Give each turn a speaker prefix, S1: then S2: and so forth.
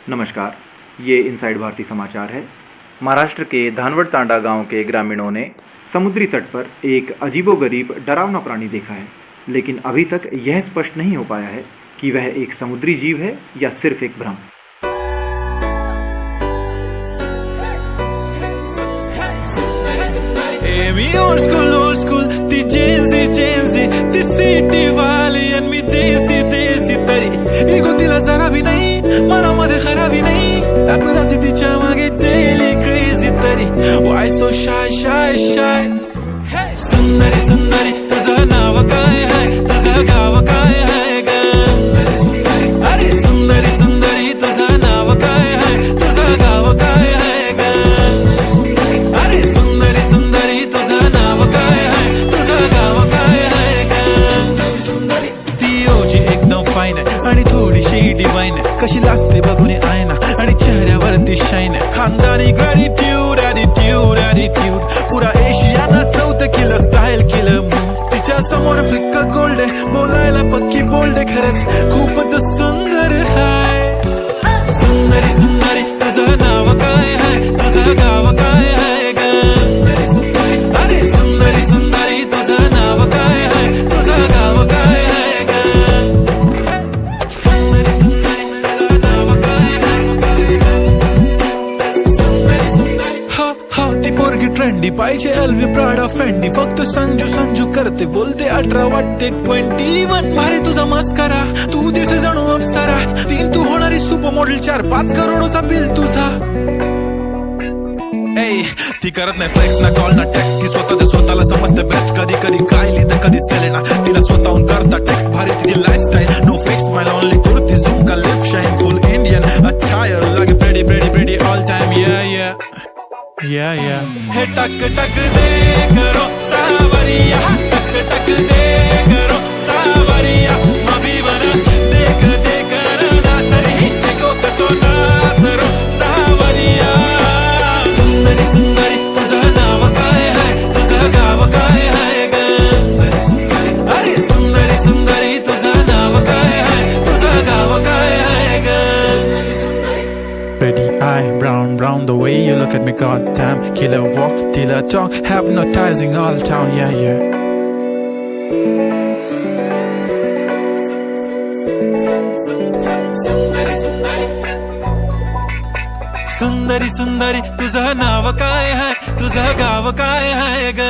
S1: नमस्कार, ये इनसाइड भारती समाचार है। महाराष्ट्र के धानवड तांडा गांव के ग्रामीणों ने समुद्री तट पर एक अजीबोगरीब डरावना प्राणी देखा है, लेकिन अभी तक यह स्पष्ट नहीं हो पाया है कि वह एक समुद्री जीव है या सिर्फ एक भ्रम।
S2: old school, ती Gen Z, ती city वाली आणि मी देसी तरी इगो तिला जरा भी नाही, मनामध्ये खराबी नाही, अपराधी तिच्या मागे daily crazy तरी why so shy सुंदरी तुझं नाव काय आहे, तुझं गाव काय आहे ग अरे सुंदरी तुझं नाव काय आहे, तुझं गाव काय आहे ग अरे सुंदरी तुझं नाव काय आहे, तुझं गाव काय आहे ग ती ओजी एकदम फाईन आहे आणि थोडीशी डिवाइन आहे, कशी लाजते बघून आयना आणि चेहऱ्यावरती शाईन आहे, खानदानी ग्रॅटिट्यूड पुरा एशियाना चौथ किलो स्टाईल केलं तिच्या समोर फिक्का गोल्ड आहे, बोलायला पक्की बोल्ड आहे, खरंच खूपच सुंदर आहे। सुंदरी तुझं नाव काय आहे, तुझं गाव काय आहे ग अरे सुंदरी तुझं नाव काय आहे, तुझं गाव काय आहे ग हो ती पोरगी ट्रेंडी पाहिजे एलवी प्राडा फेंडी, फक्त संजू करते बोलते 18 वाटते 21, भारी तुझा मस्करा, तू दिसे जणू अप्सरा, 3 तू होणारी सुपर मॉडेल, 4-5 करोडचा बिल तुझा। ती करत नाही फ्लेक्स ना कॉल ना टेक्स्ट, ती स्वतःला समजते बेस्ट, कधी काय लिहितं कधी सेलेना, तिला स्वतःहून करता टेक्स्ट, भारी तिची लाईफस्टाईल, नो फिक्स माय ओनली कुर्ती झुम का लिप शाईन फुल इंडियन अटायर, लागे प्रेडी ऑल टाइम yeah हे टक दे करो सावरिया, टक दे करो सावरिया, मभी बना देख ना तरी देखो कसो नाचरो सावरिया। सुंदरी तुझं नाव काय आहे, तुझं गाव काय आहे ग अरे सुंदरी तुझं नाव काय आहे, तुझं गाव काय आहे ग Pretty eye, brown, the way you look at me, goddamn. Killer walk, till I talk, hypnotizing all town, yeah. सुंदरी तुझं नाव काय आहे, तुझं गाव काय आहे ग